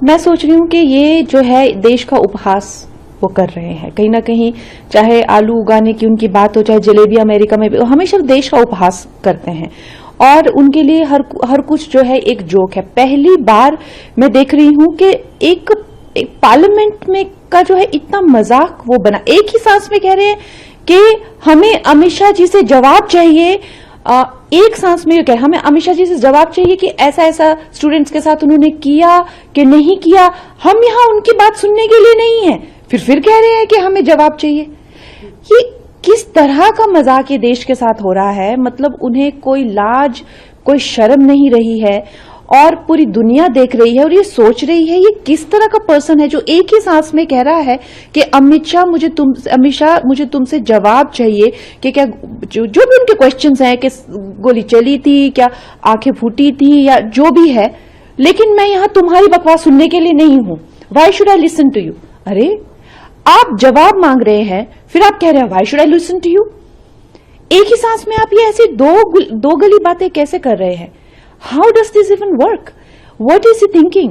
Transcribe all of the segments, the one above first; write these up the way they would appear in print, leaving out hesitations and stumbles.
मैं सोच रही हूँ कि ये जो है देश का उपहास वो कर रहे हैं कहीं ना कहीं, चाहे आलू उगाने की उनकी बात हो, चाहे जलेबी अमेरिका में भी, हमेशा देश का उपहास करते हैं और उनके लिए हर कुछ जो है एक जोक है। पहली बार मैं देख रही हूँ कि एक पार्लियामेंट में का जो है इतना मजाक वो बना, एक ही सांस में कह रहे हैं कि हमें अमित शाह जी से जवाब चाहिए, एक सांस में कह हमें अमित शाह जी से जवाब चाहिए कि ऐसा ऐसा स्टूडेंट्स के साथ उन्होंने किया कि नहीं किया। हम यहां उनकी बात सुनने के लिए नहीं है, फिर कह रहे हैं कि हमें जवाब चाहिए। ये किस तरह का मजाक ये देश के साथ हो रहा है? मतलब उन्हें कोई लाज कोई शर्म नहीं रही है और पूरी दुनिया देख रही है और ये सोच रही है ये किस तरह का पर्सन है जो एक ही सांस में कह रहा है कि अमित शाह मुझे तुमसे जवाब चाहिए कि क्या जो भी उनके क्वेश्चंस हैं कि गोली चली थी, क्या आंखें फूटी थी या जो भी है, लेकिन मैं यहां तुम्हारी बकवास सुनने के लिए नहीं हूं। Why should I listen to you? अरे आप जवाब मांग रहे हैं, फिर आप कह रहे हैं why should I listen to you? एक ही सांस में आप ये ऐसी दो गली बातें कैसे कर रहे हैं? How does this even work? What is he thinking?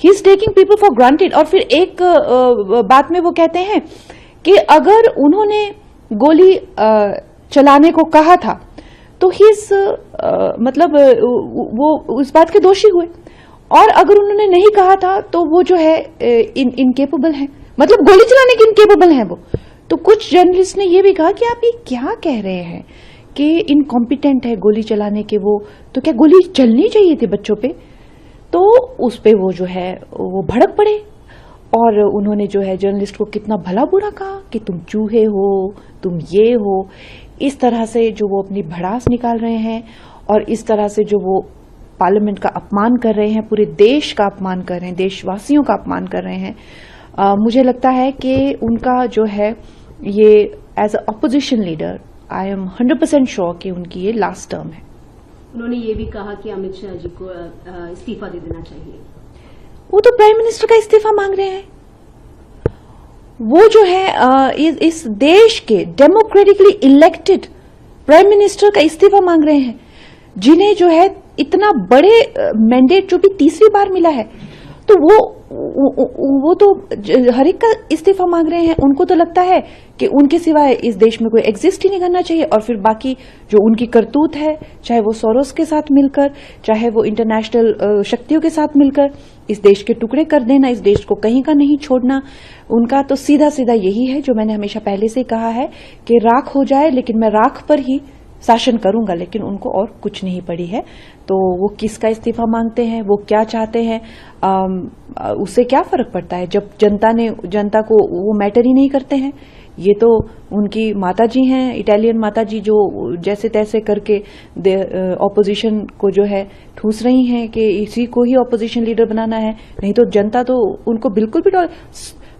He is taking people for granted. और फिर एक बात में वो कहते हैं कि अगर उन्होंने गोली चलाने को कहा था तो मतलब वो इस बात के दोषी हुए, और अगर उन्होंने नहीं कहा था तो वो जो है इनकेपेबल है, मतलब गोली चलाने के इनकेपेबल हैं वो। तो कुछ जर्नलिस्ट ने ये भी कहा कि आप ये क्या कह रहे हैं कि इनकॉम्पिटेंट है गोली चलाने के वो, तो क्या गोली चलनी चाहिए थी बच्चों पे? तो उस पे वो जो है वो भड़क पड़े और उन्होंने जो है जर्नलिस्ट को कितना भला बुरा कहा कि तुम चूहे हो, तुम ये हो। इस तरह से जो वो अपनी भड़ास निकाल रहे हैं और इस तरह से जो वो पार्लियामेंट का अपमान कर रहे हैं, पूरे देश का अपमान कर रहे हैं, देशवासियों का अपमान कर रहे हैं। मुझे लगता है कि उनका जो है ये as a opposition leader I am 100% sure कि उनकी ये लास्ट टर्म है। उन्होंने ये भी कहा कि अमित शाह जी को इस्तीफा दे देना चाहिए। वो तो प्राइम मिनिस्टर का इस्तीफा मांग रहे हैं। वो जो है इस देश के डेमोक्रेटिकली इलेक्टेड प्राइम मिनिस्टर का इस्तीफा मांग रहे हैं, जिन्हें जो है इतना बड़े मैंडेट जो भी तीसरी बार मिला है। तो वो तो हर एक का इस्तीफा मांग रहे हैं। उनको तो लगता है कि उनके सिवाय इस देश में कोई एग्जिस्ट ही नहीं करना चाहिए, और फिर बाकी जो उनकी करतूत है, चाहे वो सोरोस के साथ मिलकर, चाहे वो इंटरनेशनल शक्तियों के साथ मिलकर इस देश के टुकड़े कर देना, इस देश को कहीं का नहीं छोड़ना, उनका तो सीधा सीधा यही है जो मैंने हमेशा पहले से कहा है कि राख हो जाए लेकिन मैं राख पर ही शासन करूंगा। लेकिन उनको और कुछ नहीं पड़ी है। तो वो किसका इस्तीफा मांगते हैं, वो क्या चाहते हैं, उससे क्या फर्क पड़ता है जब जनता को वो मैटर ही नहीं करते हैं। ये तो उनकी माताजी हैं, इटालियन माताजी, जो जैसे तैसे करके ऑपोजिशन को जो है ठूस रही हैं कि इसी को ही ऑपोजिशन लीडर बनाना है। नहीं तो जनता तो उनको बिल्कुल भी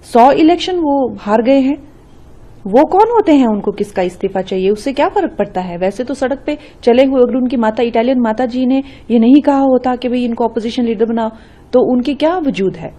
100 इलेक्शन वो हार गए हैं। वो कौन होते हैं, उनको किसका इस्तीफा चाहिए, उससे क्या फर्क पड़ता है? वैसे तो सड़क पे चले हुए अगर उनकी इटालियन माता जी ने ये नहीं कहा होता कि भाई इनको ऑपोजिशन लीडर बनाओ, तो उनकी क्या वजूद है?